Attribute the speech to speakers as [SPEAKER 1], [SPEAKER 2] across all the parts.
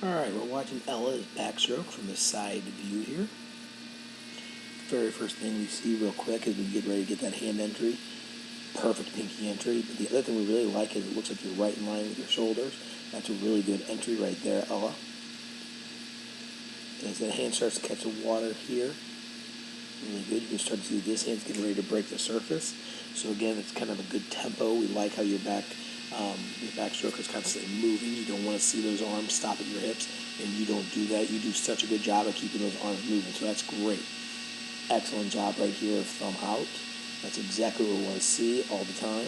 [SPEAKER 1] Alright, we're watching Ella's backstroke from the side view here. Very first thing we see real quick is we get ready to get that hand entry. Perfect pinky entry. But the other thing we really like is it looks like you're right in line with your shoulders. That's a really good entry right there, Ella. And as that hand starts to catch the water here, really good. You can start to see this hand's getting ready to break the surface. So again, it's kind of a good tempo. We like how your backstroke is constantly moving. You don't want to see those arms stop at your hips, and you don't do that. You do such a good job of keeping those arms moving, so that's great. Excellent job right here of thumb out. That's exactly what we want to see all the time.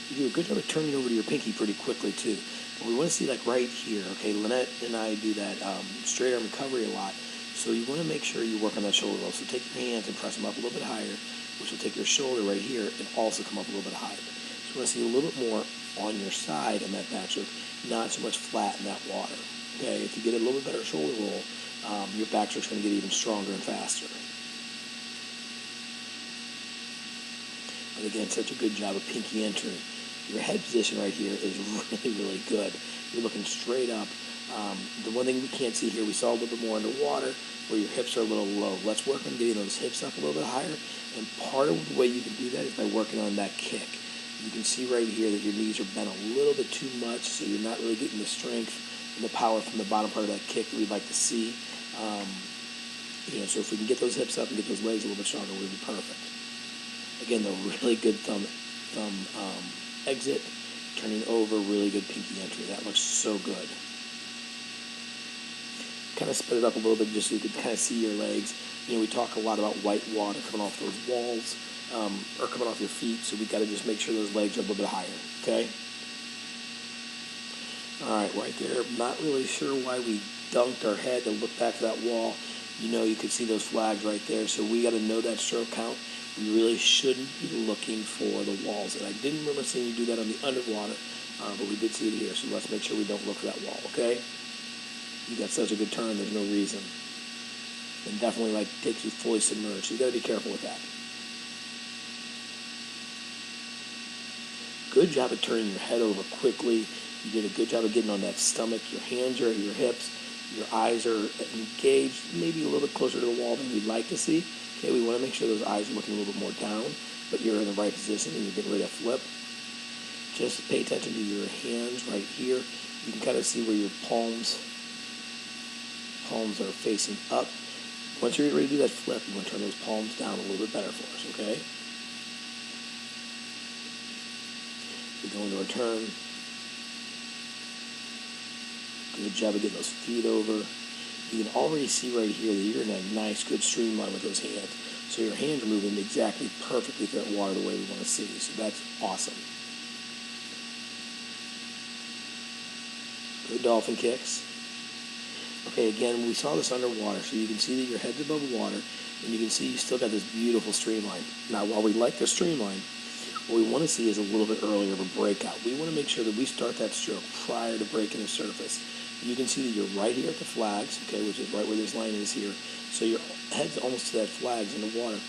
[SPEAKER 1] You do a good job of turning over to your pinky pretty quickly too. But we want to see like right here, okay, Lynette and I do that straight arm recovery a lot. So you want to make sure you work on that shoulder roll. So take your hands and press them up a little bit higher, which will take your shoulder right here and also come up a little bit higher. So you want to see a little bit more on your side in that backstroke, not so much flat in that water. Okay, if you get a little bit better shoulder roll, your backstroke's going to get even stronger and faster. And again, such a good job of pinky entry. Your head position right here is really, really good. You're looking straight up. The one thing we can't see here, we saw a little bit more underwater where your hips are a little low. Let's work on getting those hips up a little bit higher. And part of the way you can do that is by working on that kick. You can see right here that your knees are bent a little bit too much, so you're not really getting the strength and the power from the bottom part of that kick that we'd like to see. So if we can get those hips up and get those legs a little bit stronger, we'd be perfect. Again, the really good thumb exit, turning over, really good pinky entry. That looks so good. Kind of split it up a little bit just so you can kind of see your legs. We talk a lot about white water coming off those walls or coming off your feet, so we got to just make sure those legs are a little bit higher, okay? All right, right there. Not really sure why we dunked our head to look back to that wall. You could see those flags right there, so we got to know that stroke count. We really shouldn't be looking for the walls. And I didn't remember seeing you do that on the underwater, but we did see it here, so let's make sure we don't look for that wall, okay? You got such a good turn, there's no reason. And definitely takes you fully submerged, so you got to be careful with that. Good job of turning your head over quickly. You did a good job of getting on that stomach. Your hands are at your hips. Your eyes are engaged, maybe a little bit closer to the wall than we'd like to see. Okay, we want to make sure those eyes are looking a little bit more down, but you're in the right position and you're getting ready to flip. Just pay attention to your hands right here. You can kind of see where your palms are facing up. Once you're ready to do that flip, you want to turn those palms down a little bit better for us, okay? We go into our turn. Good job of getting those feet over. You can already see right here that you're in a nice, good streamline with those hands. So your hands are moving exactly perfectly through that water the way we want to see. So that's awesome. Good dolphin kicks. Okay, again, we saw this underwater, so you can see that your head's above water, and you can see you still got this beautiful streamline. Now, while we like the streamline, what we want to see is a little bit earlier of a breakout. We want to make sure that we start that stroke prior to breaking the surface. You can see that you're right here at the flags, okay, which is right where this line is here. So your head's almost to that flags in the water.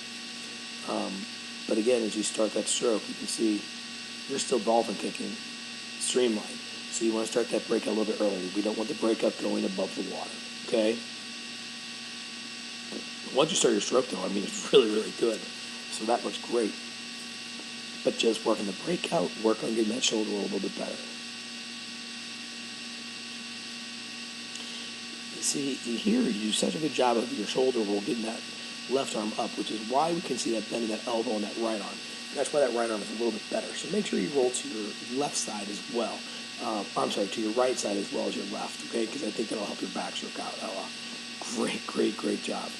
[SPEAKER 1] But again, as you start that stroke, you can see you're still dolphin kicking streamline. So you want to start that breakout a little bit earlier. We don't want the breakout going above the water, okay? Once you start your stroke, though, it's really, really good. So that looks great. But just work on the breakout, work on getting that shoulder roll a little bit better. See, here you do such a good job of your shoulder roll getting that left arm up, which is why we can see that bend in that elbow and that right arm. And that's why that right arm is a little bit better. So make sure you roll to your left side as well. To your right side as well as your left, okay? Because I think that'll help your backstroke out, Ella. Great, great, great job.